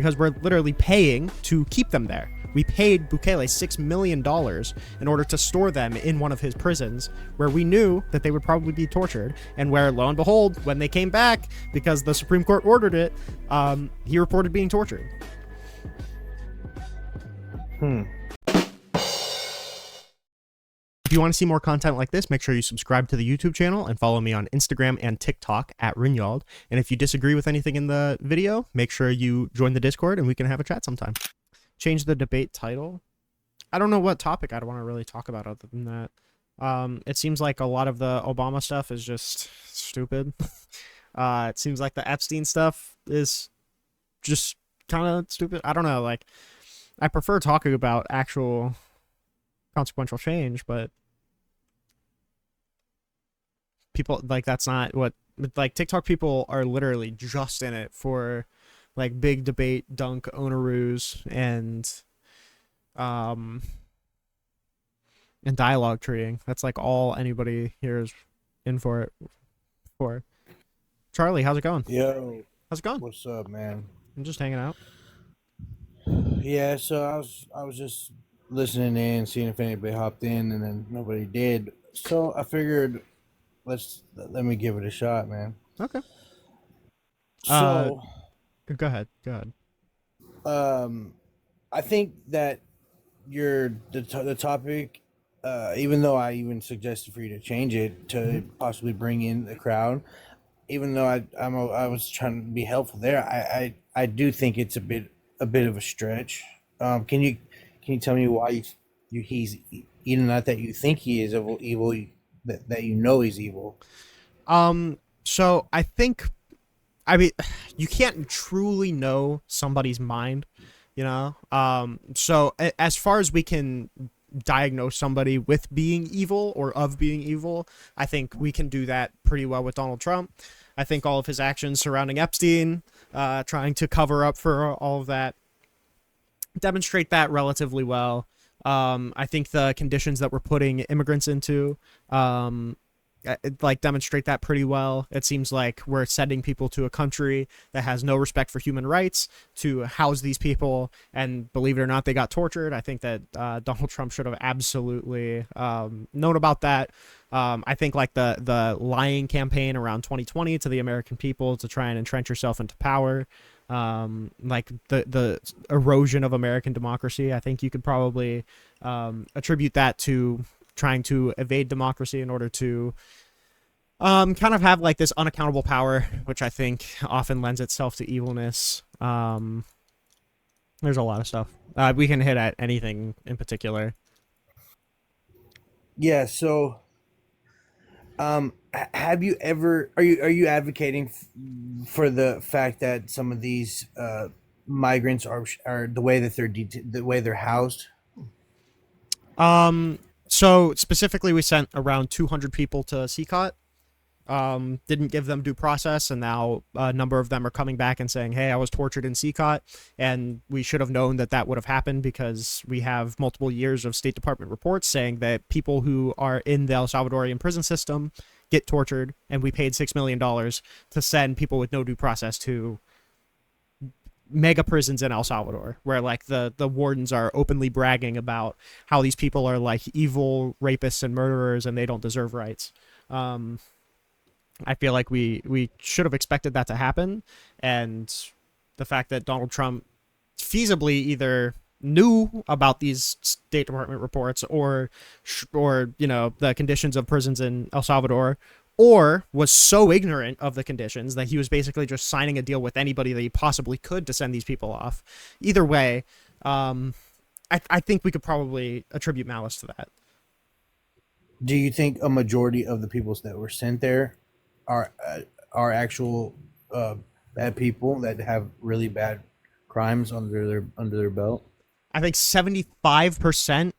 because we're literally paying to keep them there. We paid Bukele $6 million in order to store them in one of his prisons where we knew that they would probably be tortured, and where, lo and behold, when they came back, because the Supreme Court ordered it, he reported being tortured. If you want to see more content like this, make sure you subscribe to the YouTube channel and follow me on Instagram and TikTok at Rinyald. And if you disagree with anything in the video, make sure you join the Discord and we can have a chat sometime. Change the debate title. I don't know what topic I'd want to really talk about other than that. It seems like a lot of the Obama stuff is just stupid. It seems like the Epstein stuff is just kind of stupid. I don't know. Like, I prefer talking about actual consequential change, but people, like, that's not what, like, TikTok people are literally just in it for, like, big debate, dunk, onaroos, and dialogue treating. That's, like, all anybody here is in for it for. Charlie, how's it going? Yo, How's it going? what's up, man? I'm just hanging out. Yeah, so I was just listening in, seeing if anybody hopped in, and then nobody did. So I figured let me give it a shot, man. Okay. So, Go ahead. I think that the topic, even though I even suggested for you to change it to possibly bring in the crowd, even though I was trying to be helpful there, I do think it's a bit of a stretch. Can you tell me why he's even not that you think he is evil that you know he's evil? So I think, I mean, you can't truly know somebody's mind, you know? So as far as we can diagnose somebody with being evil or of being evil, I think we can do that pretty well with Donald Trump. I think all of his actions surrounding Epstein, trying to cover up for all of that, demonstrate that relatively well. I think the conditions that we're putting immigrants into, like, demonstrate that pretty well. It seems like we're sending people to a country that has no respect for human rights to house these people, and believe it or not, they got tortured. I think that Donald Trump should have absolutely known about that. I think, like, the lying campaign around 2020 to the American people to try and entrench yourself into power, like the erosion of American democracy, I think you could probably attribute that to trying to evade democracy in order to kind of have, like, this unaccountable power, which I think often lends itself to evilness. There's a lot of stuff. We can hit at anything in particular. Yeah. So, have you ever are you advocating for the fact that some of these migrants are the way that the way they're housed? So specifically, we sent around 200 people to CCOT. Didn't give them due process, and now a number of them are coming back and saying, hey, I was tortured in CCOT, and we should have known that that would have happened because we have multiple years of State Department reports saying that people who are in the El Salvadorian prison system get tortured, and we paid $6 million to send people with no due process to mega prisons in El Salvador, where, like, the wardens are openly bragging about how these people are, like, evil rapists and murderers and they don't deserve rights. I feel like we should have expected that to happen, and the fact that Donald Trump feasibly either knew about these State Department reports or you know, the conditions of prisons in El Salvador, or was so ignorant of the conditions that he was basically just signing a deal with anybody that he possibly could to send these people off. Either way, I think we could probably attribute malice to that. Do you think a majority of the people that were sent there are actual bad people that have really bad crimes under their belt? I think 75%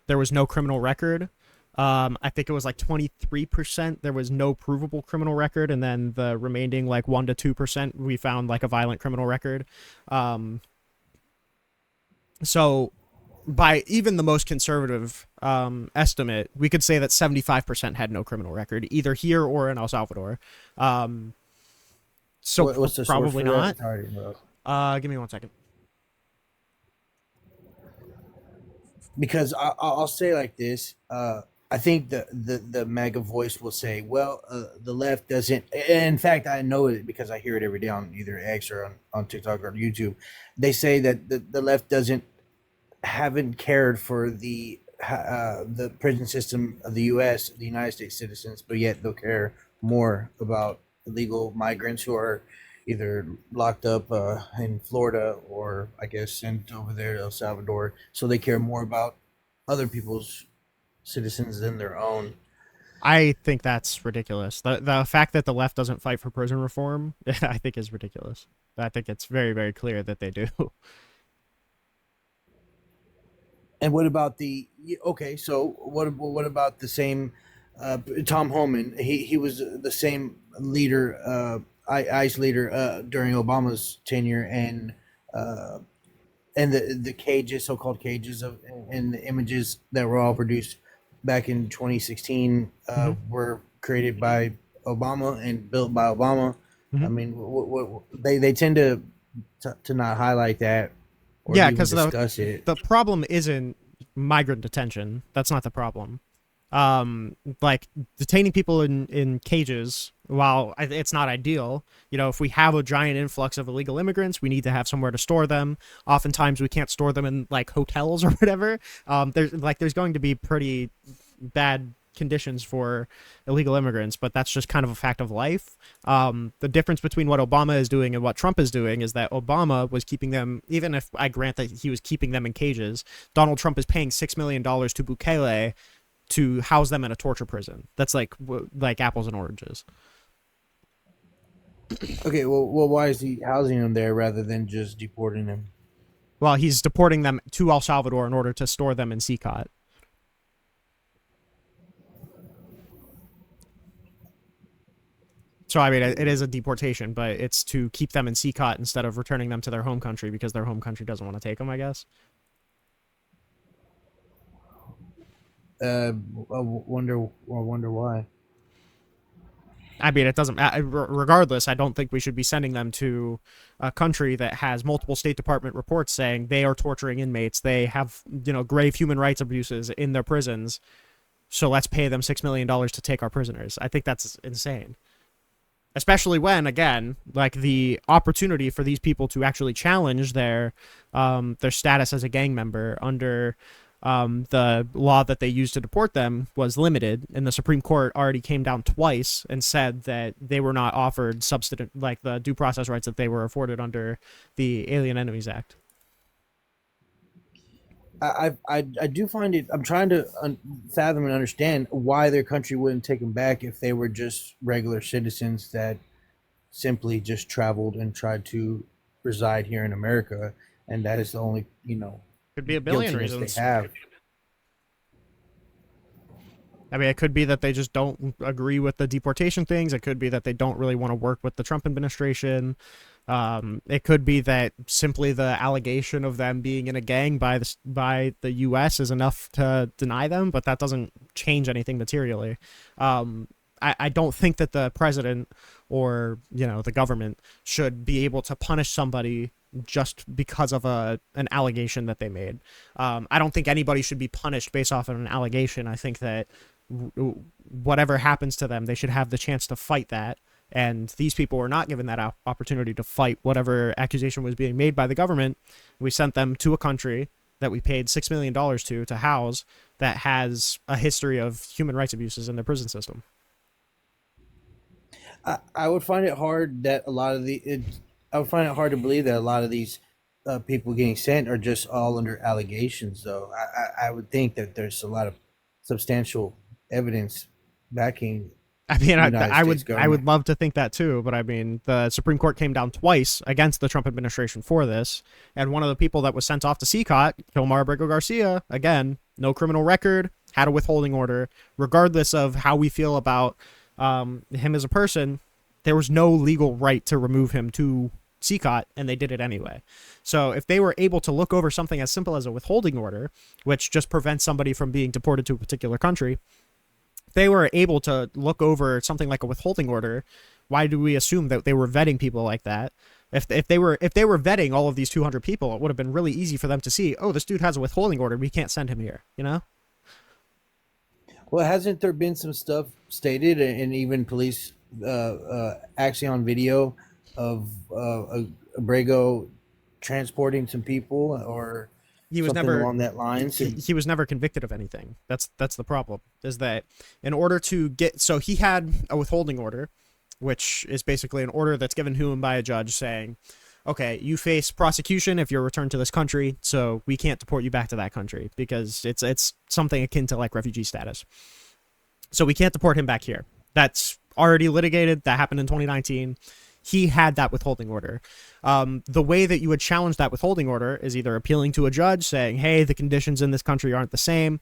there was no criminal record. I think it was like 23% there was no provable criminal record, and then the remaining, like, 1 to 2%, we found, like, a violent criminal record. So by even the most conservative estimate, we could say that 75% had no criminal record, either here or in El Salvador. So What's the probably source for not. that? Give me 1 second. Because I'll say like this. I think the mega voice will say, well, the left doesn't. In fact, I know it because I hear it every day on either X or on TikTok or YouTube. They say that the left doesn't haven't cared for the prison system of the U.S., the United States citizens, but yet they'll care more about illegal migrants who are either locked up in Florida or I guess sent over there to El Salvador. So they care more about other people's citizens than their own. I think that's ridiculous. The fact that the left doesn't fight for prison reform, I think is ridiculous. I think it's very, very clear that they do. And what about the okay? So what about the same Tom Homan? He was the same leader, ICE leader during Obama's tenure, uh, and the cages, so-called cages of and the images that were all produced back in 2016 Hmm. were created by Obama and built by Obama. I Hmm. mean, they tend to not highlight that or Yeah, even because discuss it. the problem isn't migrant detention. That's not the problem. Like detaining people in cages, while it's not ideal, if we have a giant influx of illegal immigrants, we need to have somewhere to store them. Oftentimes we can't store them in like hotels or whatever. There's going to be pretty bad conditions for illegal immigrants, but that's just kind of a fact of life. The difference between what Obama is doing and what Trump is doing is that Obama was keeping them, even if I grant that he was keeping them in cages, Donald Trump is paying $6 million to Bukele to house them in a torture prison. That's like apples and oranges. Okay, well, why is he housing them there rather than just deporting them? Well, he's deporting them to El Salvador in order to store them in CCOT. So I mean, it is a deportation, but it's to keep them in CCOT instead of returning them to their home country because their home country doesn't want to take them, I guess. I wonder why. I mean, it doesn't. Regardless, I don't think we should be sending them to a country that has multiple State Department reports saying they are torturing inmates. They have, grave human rights abuses in their prisons. So let's pay them $6 million to take our prisoners. I think that's insane. Especially when, again, like the opportunity for these people to actually challenge their status as a gang member under the law that they used to deport them was limited, and the Supreme Court already came down twice and said that they were not offered substantive, like the due process rights that they were afforded under the Alien Enemies Act. I do find it. I'm trying to fathom and understand why their country wouldn't take them back if they were just regular citizens that simply just traveled and tried to reside here in America, and that is the only Could be a billion guiltiness reasons. they have. I mean, it could be that they just don't agree with the deportation things. It could be that they don't really want to work with the Trump administration. It could be that simply the allegation of them being in a gang by the U.S. is enough to deny them, but that doesn't change anything materially. I don't think that the president or the government should be able to punish somebody just because of an allegation that they made. I don't think anybody should be punished based off of an allegation. I think that whatever happens to them, they should have the chance to fight that. And these people were not given that opportunity to fight whatever accusation was being made by the government. We sent them to a country that we paid $6 million to house that has a history of human rights abuses in their prison system. I would find it hard that a lot of I would find it hard to believe that a lot of these people getting sent are just all under allegations. Though I would think that there's a lot of substantial evidence backing I mean, the I, United I States would I government. would love to think that too, but I mean, the Supreme Court came down twice against the Trump administration for this, and one of the people that was sent off to CCOT, Kilmar Abrego Garcia, again, no criminal record, had a withholding order. Regardless of how we feel about him as a person, there was no legal right to remove him to CCOT, and they did it anyway. So if they were able to look over something as simple as a withholding order, which just prevents somebody from being deported to a particular country, they were able to look over something like a withholding order, why do we assume that they were vetting people like that? If they were vetting all of these 200 people, it would have been really easy for them to see, oh, this dude has a withholding order, we can't send him here. You know? Well, hasn't there been some stuff stated, and even police actually on video of Abrego transporting some people or He was something never along that lines? And he was never convicted of anything. That's the problem. Is that in order to get so he had a withholding order, which is basically an order that's given to him by a judge saying, okay, you face prosecution if you're returned to this country, so we can't deport you back to that country because it's something akin to like refugee status. So we can't deport him back here. That's already litigated. That happened in 2019. He had that withholding order. The way that you would challenge that withholding order is either appealing to a judge saying, hey, the conditions in this country aren't the same,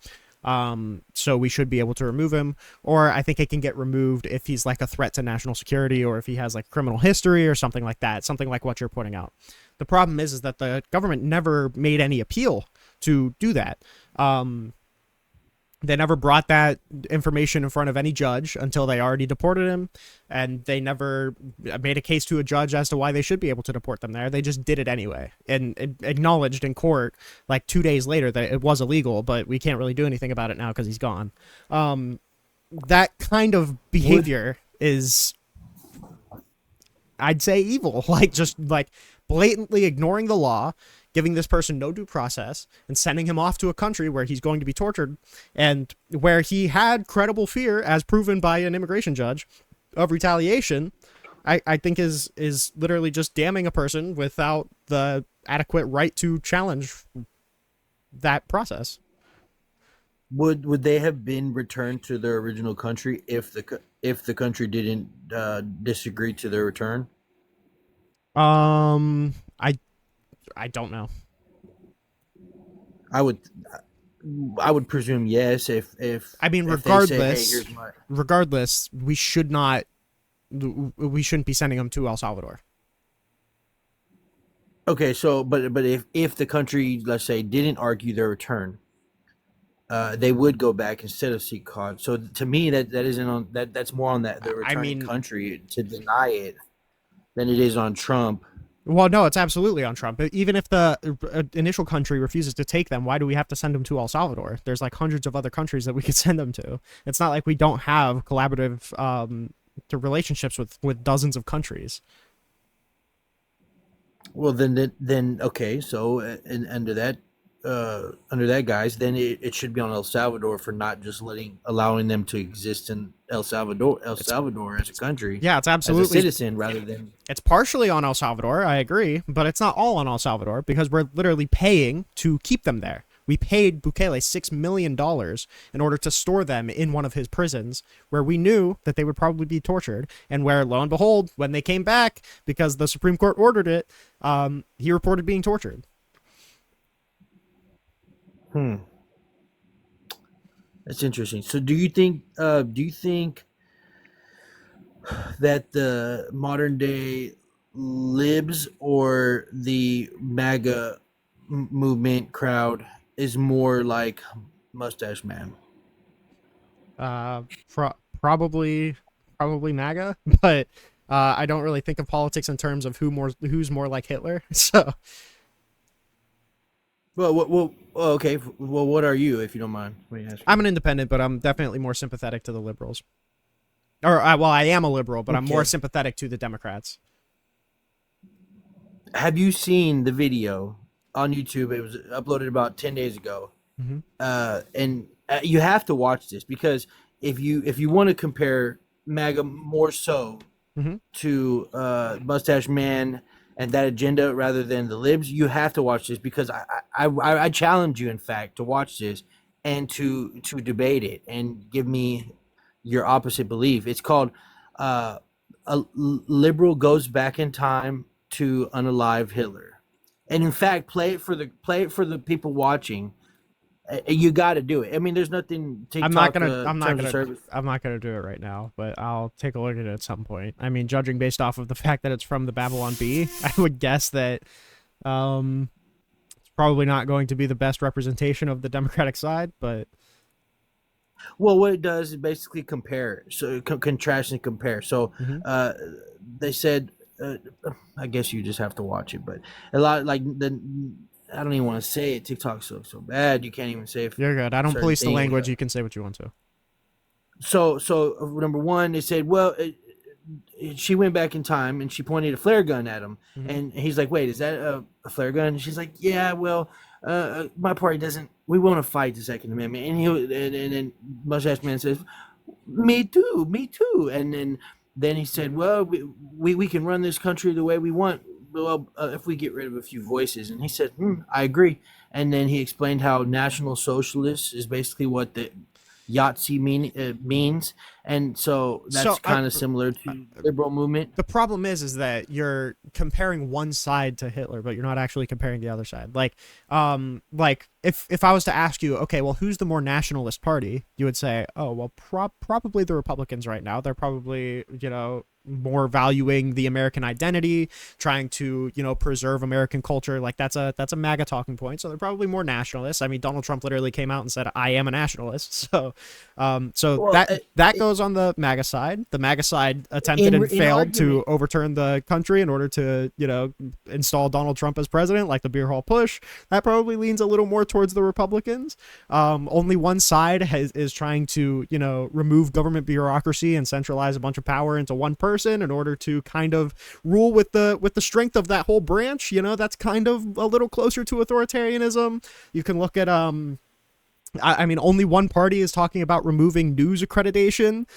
so we should be able to remove him. Or I think it can get removed if he's like a threat to national security or if he has like criminal history or something like that, something like what you're pointing out. The problem is that the government never made any appeal to do that. They never brought that information in front of any judge until they already deported him, and they never made a case to a judge as to why they should be able to deport them there. They just did it anyway and acknowledged in court like 2 days later that it was illegal, but we can't really do anything about it now because he's gone. That kind of behavior is, I'd say, evil. Like, just like blatantly ignoring the law, giving this person no due process, and sending him off to a country where he's going to be tortured and where he had credible fear, as proven by an immigration judge, of retaliation. I think is literally just damning a person without the adequate right to challenge that process. would they have been returned to their original country if the country didn't disagree to their return? I don't know. I would I would presume yes. I mean, if they say, hey, regardless, here's my we should not, we shouldn't be sending them to El Salvador. okay. So, but if the country, let's say, didn't argue their return, they would go back instead of seek cause. So to me, that isn't on that. That's more on that the I returning mean, country to deny it than it is on Trump. well, no, it's absolutely on Trump. Even if the initial country refuses to take them, why do we have to send them to El Salvador? There's like hundreds of other countries that we could send them to. It's not like we don't have collaborative to relationships with dozens of countries. Well, then okay. So under that guise, then it should be on El Salvador for not just allowing them to exist in El Salvador as a country, Yeah, it's as a absolutely, citizen, rather than it's partially on El Salvador, I agree, but it's not all on El Salvador because we're literally paying to keep them there. We paid Bukele $6 million in order to store them in one of his prisons where we knew that they would probably be tortured, and where, lo and behold, when they came back, because the Supreme Court ordered it, he reported being tortured. hmm. That's interesting. So, do you think that the modern day libs or the MAGA movement crowd is more like Mustache Man? Uh, probably MAGA, but I don't really think of politics in terms of who's more like Hitler. So Okay. Well, what are you, if you don't mind me asking? I'm an independent, but I'm definitely more sympathetic to the liberals. Or well, I am a liberal, but I'm more Okay. sympathetic to the Democrats. Have you seen the video on YouTube? It was uploaded about 10 days ago, Mm-hmm. and you have to watch this because if you want to compare MAGA more so Mm-hmm. to Mustache Man and that agenda rather than the libs, you have to watch this because I challenge you, in fact, to watch this and to debate it and give me your opposite belief. It's called "A Liberal Goes Back in Time to Unalive Hitler," and in fact, play it for the people watching. You got to do it. I mean, there's nothing I'm not TikTok gonna. I'm not terms of gonna. service. I'm not gonna do it right now, but I'll take a look at it at some point. I mean, judging based off of the fact that it's from the Babylon Bee, I would guess that it's probably not going to be the best representation of the Democratic side. But Well, what it does is basically compare, so contrast and compare. So mhm. uh, they said I guess you just have to watch it, but a lot like the I don't even want to say it. TikTok's so bad. You can't even say if You're good. I don't certain police the things. language. You can say what you want to. So number one, they said, well, she went back in time and she pointed a flare gun at him, Hmm. and he's like, wait, is that a flare gun? And she's like, yeah, well, my party doesn't. We want to fight the Second Amendment, and then Mustache Man says, me too, me too, and then he said, well, we can run this country the way we want. Well, if we get rid of a few voices, and he said, I agree. And then he explained how National Socialist is basically what the Yahtzee means, and so So that's kind of similar to liberal movement. the problem is that you're comparing one side to Hitler, but you're not actually comparing the other side. Like if I was to ask you, okay, well, who's the more nationalist party? You would say, oh, well, probably the Republicans right now. They're probably, more valuing the American identity, trying to, preserve American culture. Like that's a MAGA talking point. So they're probably more nationalists. I mean, Donald Trump literally came out and said, I am a nationalist. So Well, that goes on the MAGA side. The MAGA side attempted and in failed to argument, overturn the country in order to, install Donald Trump as president, like the beer hall push. That probably leans a little more towards the Republicans. Only one side is trying to, remove government bureaucracy and centralize a bunch of power into one person in order to kind of rule with the strength of that whole branch. That's kind of a little closer to authoritarianism. You can look at I mean, only one party is talking about removing news accreditation,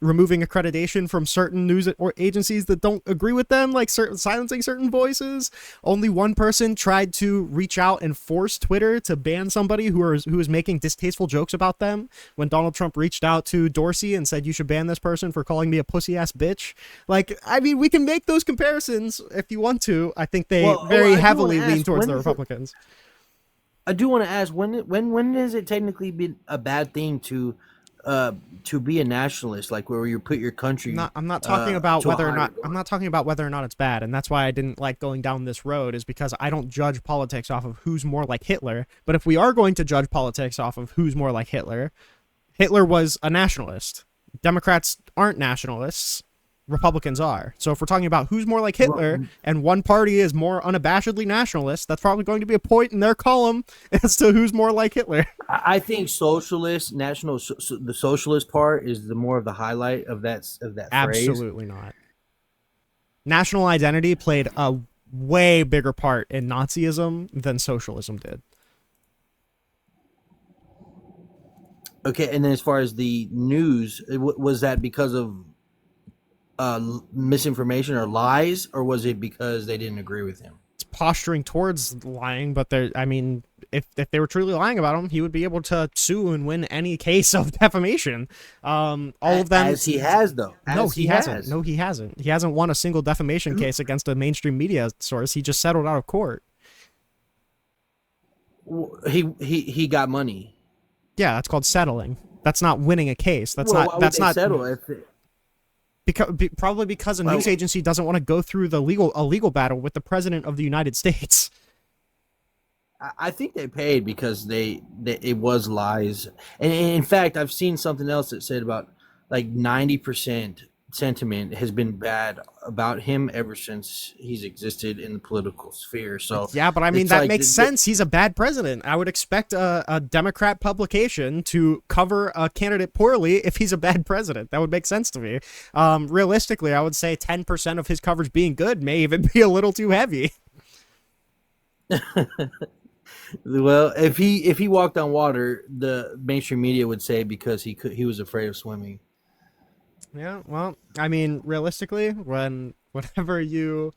removing accreditation from certain news or agencies that don't agree with them, like silencing certain voices. Only one person tried to reach out and force Twitter to ban somebody who is making distasteful jokes about them. When Donald Trump reached out to Dorsey and said, you should ban this person for calling me a pussy ass bitch. Like, I mean, we can make those comparisons if you want to. I think they very heavily lean towards the Republicans. I do want to ask when does it technically be a bad thing to be a nationalist, like where you put your country? I'm not talking about whether or not regard. I'm not talking about whether or not it's bad, and that's why I didn't like going down this road, is because I don't judge politics off of who's more like Hitler. But if we are going to judge politics off of who's more like Hitler, Hitler was a nationalist. Democrats aren't nationalists. Republicans are. So if we're talking about who's more like Hitler and one party is more unabashedly nationalist, that's probably going to be a point in their column as to who's more like Hitler. I think socialist, the socialist part is the more of the highlight of that Absolutely not. National identity played a way bigger part in Nazism than socialism did. Okay, and then as far as the news, was that because of misinformation or lies, or was it because they didn't agree with him? It's posturing towards lying, but I mean, if they were truly lying about him, he would be able to sue and win any case of defamation. All of them, as he has though. No, he hasn't. No, he hasn't. He hasn't won a single defamation case against a mainstream media source. He just settled out of court. He got money. Yeah, that's called settling. That's not winning a case. That's Well, not. why would That's they not. settle if Probably because a news agency doesn't want to go through a legal battle with the president of the United States. I think they paid because it was lies, and in fact, I've seen something else that said about like 90% sentiment has been bad about him ever since he's existed in the political sphere. So yeah, but I mean that like makes sense. He's a bad president. I would expect a Democrat publication to cover a candidate poorly if he's a bad president. That would make sense to me. Realistically, I would say 10% of his coverage being good may even be a little too heavy. Well, if he walked on water, the mainstream media would say because he was afraid of swimming. Yeah, well, I mean, realistically, whenever you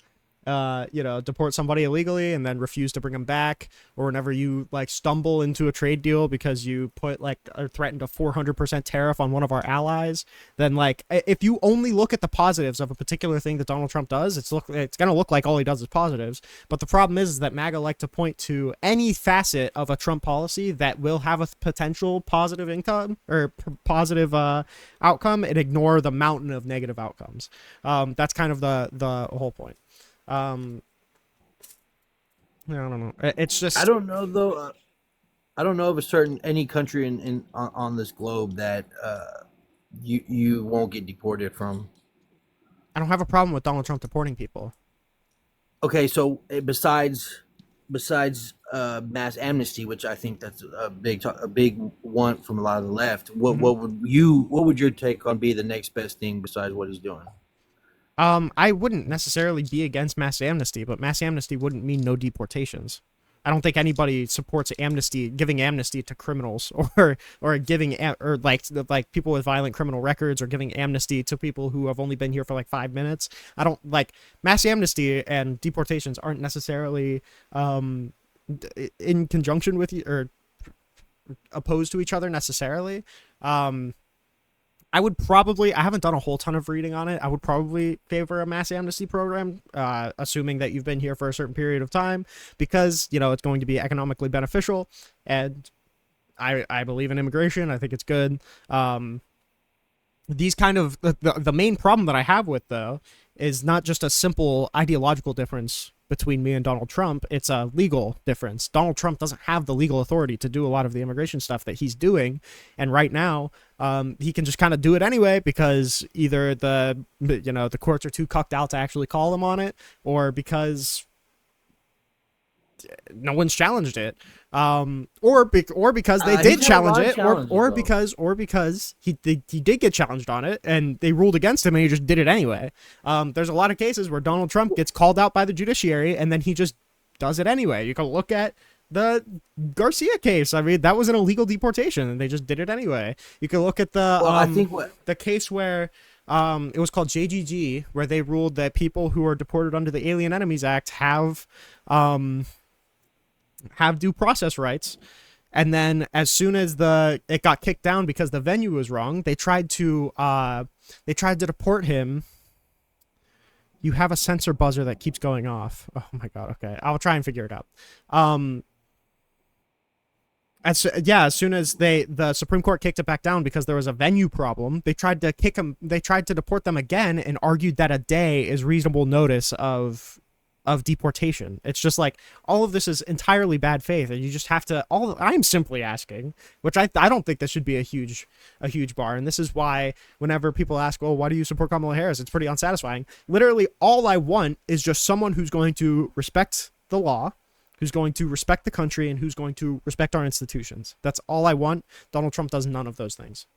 deport somebody illegally and then refuse to bring them back, or whenever you like stumble into a trade deal because you put like or threatened a 400% tariff on one of our allies, then like if you only look at the positives of a particular thing that Donald Trump does, it's gonna look like all he does is positives. But the problem is that MAGA like to point to any facet of a Trump policy that will have a potential positive income or positive outcome and ignore the mountain of negative outcomes. That's kind of the whole point. I don't know. It's just I don't know though. I don't know of any country on this globe that you won't get deported from. I don't have a problem with Donald Trump deporting people. Okay, so besides mass amnesty, which I think that's a big one from a lot of the left. Hmm. What would your take on be the next best thing besides what he's doing? I wouldn't necessarily be against mass amnesty, but mass amnesty wouldn't mean no deportations. I don't think anybody supports amnesty, giving amnesty to criminals, or giving or like people with violent criminal records, or giving amnesty to people who have only been here for like 5 minutes. I don't like mass amnesty and deportations aren't necessarily in conjunction with you or opposed to each other necessarily. Um, I haven't done a whole ton of reading on it. I would probably favor a mass amnesty program, assuming that you've been here for a certain period of time, because, it's going to be economically beneficial. And I believe in immigration. I think it's good. These kind of, the main problem that I have with, though, is not just a simple ideological difference between me and Donald Trump. It's a legal difference. Donald Trump doesn't have the legal authority to do a lot of the immigration stuff that he's doing, and right now, he can just kind of do it anyway because either the courts are too cucked out to actually call him on it, or because no one's challenged it, or because they did He's had a challenge lot of it, challenges though. or because he did get challenged on it and they ruled against him and he just did it anyway. There's a lot of cases where Donald Trump gets called out by the judiciary and then he just does it anyway. You can look at the Garcia case. I mean, that was an illegal deportation and they just did it anyway. You can look at Well, I think what the case where it was called JGG, where they ruled that people who are deported under the Alien Enemies Act have due process rights. And then as soon as it got kicked down because the venue was wrong, they tried to deport him. You have a sensor buzzer that keeps going off. Oh my god. Okay, I'll try and figure it out. As soon as the Supreme Court kicked it back down because there was a venue problem, they tried to kick them. They tried to deport them again and argued that a day is reasonable notice of deportation. It's just like all of this is entirely bad faith, and you just have to. All I'm simply asking, which I don't think this should be a huge bar, and this is why whenever people ask, well, why do you support Kamala Harris? It's pretty unsatisfying. Literally, all I want is just someone who's going to respect the law, who's going to respect the country, and who's going to respect our institutions. That's all I want. Donald Trump does none of those things.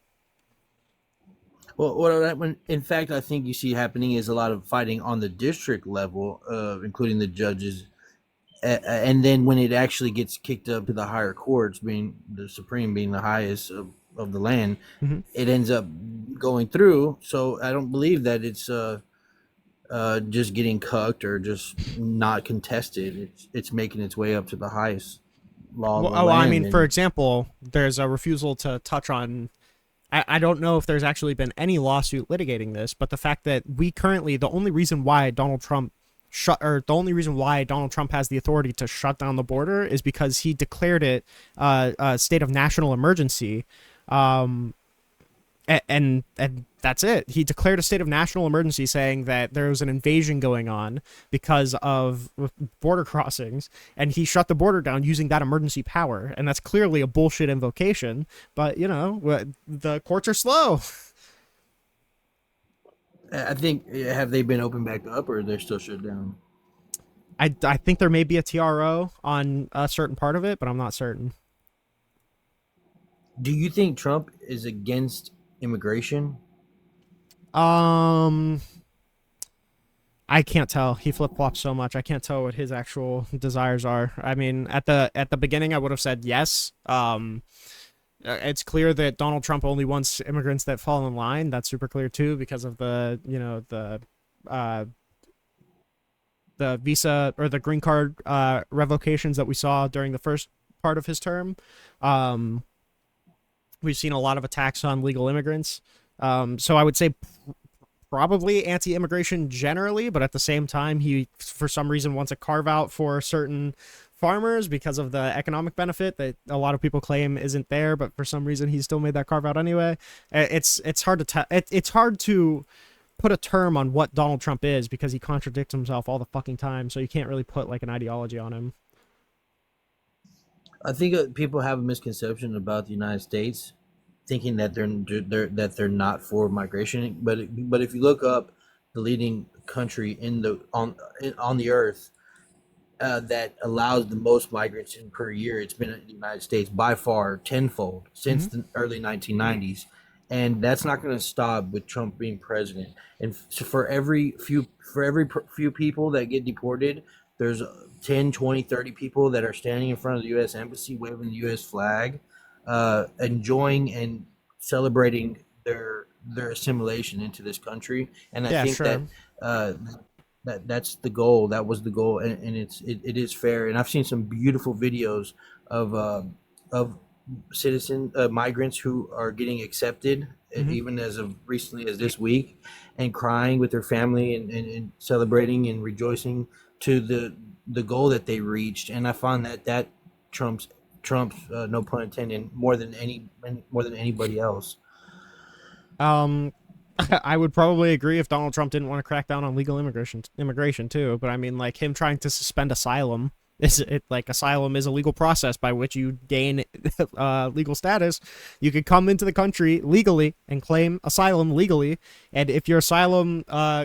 in fact, I think you see happening is a lot of fighting on the district level, including the judges, and then when it actually gets kicked up to the higher courts, being the Supreme, being the highest of the land, Mm-hmm. it ends up going through. So I don't believe that it's just getting cucked or just not contested. It's making its way up to the highest law of Well, the oh, I land. mean, for And example, there's a refusal to touch on. I don't know if there's actually been any lawsuit litigating this, but the fact that the only reason why Donald Trump has the authority to shut down the border is because he declared it a state of national emergency. Um, and that's it. He declared a state of national emergency, saying that there was an invasion going on because of border crossings, and he shut the border down using that emergency power. And that's clearly a bullshit invocation. But the courts are slow. I think, have they been opened back up or they're still shut down? I think there may be a TRO on a certain part of it, but I'm not certain. Do you think Trump is against immigration? Um, I can't tell. He flip flops so much. I can't tell what his actual desires are. I mean, at the beginning, I would have said yes. It's clear that Donald Trump only wants immigrants that fall in line. That's super clear too, because of uh, the visa or the green card revocations that we saw during the first part of his term. Um, we've seen a lot of attacks on legal immigrants. So I would say probably anti-immigration generally, but at the same time, he for some reason wants a carve out for certain farmers because of the economic benefit that a lot of people claim isn't there, but for some reason he still made that carve out anyway. It's hard to tell. It's hard to put a term on what Donald Trump is because he contradicts himself all the fucking time, so you can't really put like an ideology on him. I think people have a misconception about the United States, thinking that they're not for migration. But if you look up the leading country on the earth that allows the most migrants in per year. It's been in the United States by far tenfold since Hmm. the early 1990s, and that's not going to stop with Trump being president. And so for every few people that get deported, there's 10, 20, 30 people that are standing in front of the U.S. embassy waving the U.S. flag, enjoying and celebrating their assimilation into this country. And I Yeah, think that sure. uh, that's the goal. That was the goal, and it is fair. And I've seen some beautiful videos of citizen migrants who are getting accepted, Hmm. even as of recently as this week, and crying with their family and celebrating and rejoicing to the goal that they reached. And I find that trumps trumps no pun intended more than anybody else. Um, I would probably agree if Donald Trump didn't want to crack down on legal immigration too. But I mean, like him trying to suspend asylum is it like asylum is a legal process by which you gain legal status. You could come into the country legally and claim asylum legally, and if your asylum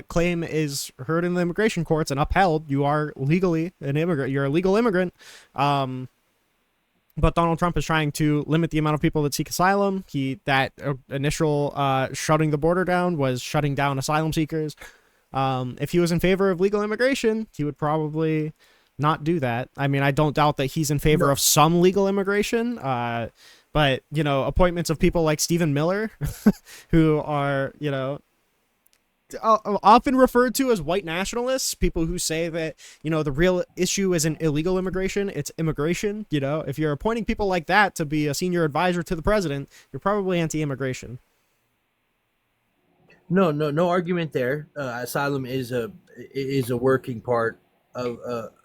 claim is heard in the immigration courts and upheld, you are legally an immigrant. You're a legal immigrant. Um, but Donald Trump is trying to limit the amount of people that seek asylum. That initial shutting the border down was shutting down asylum seekers. If he was in favor of legal immigration, he would probably not do that. I mean, I don't doubt that he's in favor No, of some legal immigration. But appointments of people like Stephen Miller, who are often referred to as white nationalists, people who say that the real issue isn't illegal immigration, it's immigration. If you're appointing people like that to be a senior advisor to the president, you're probably anti-immigration. no argument there. Asylum is a working part of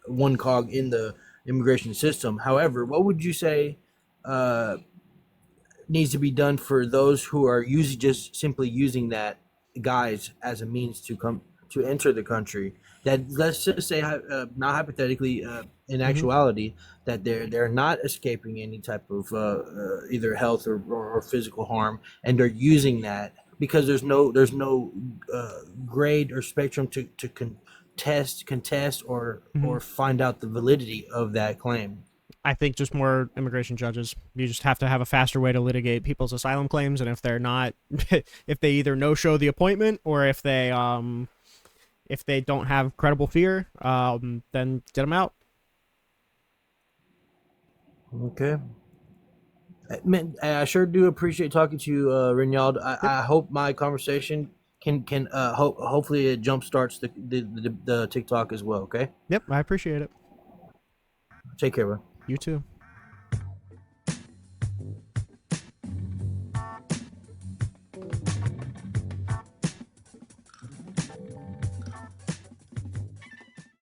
one cog in the immigration system. However, what would you say uh, needs to be done for those who are using just simply using that guise as a means to come to enter the country? That let's just say, not hypothetically, in Hmm. actuality, that they're not escaping any type of either health or physical harm, and they're using that because there's no grade or spectrum to contest Hmm. or find out the validity of that claim. I think just more immigration judges. You just have to have a faster way to litigate people's asylum claims, and if they're not, if they either no show the appointment or if they don't have credible fear, then get them out. Okay. Man, I sure do appreciate talking to you, Reynald. Yep. I hope my conversation can hopefully it jump starts the TikTok as well. Okay, Yep. I appreciate it. take care, bro. You too.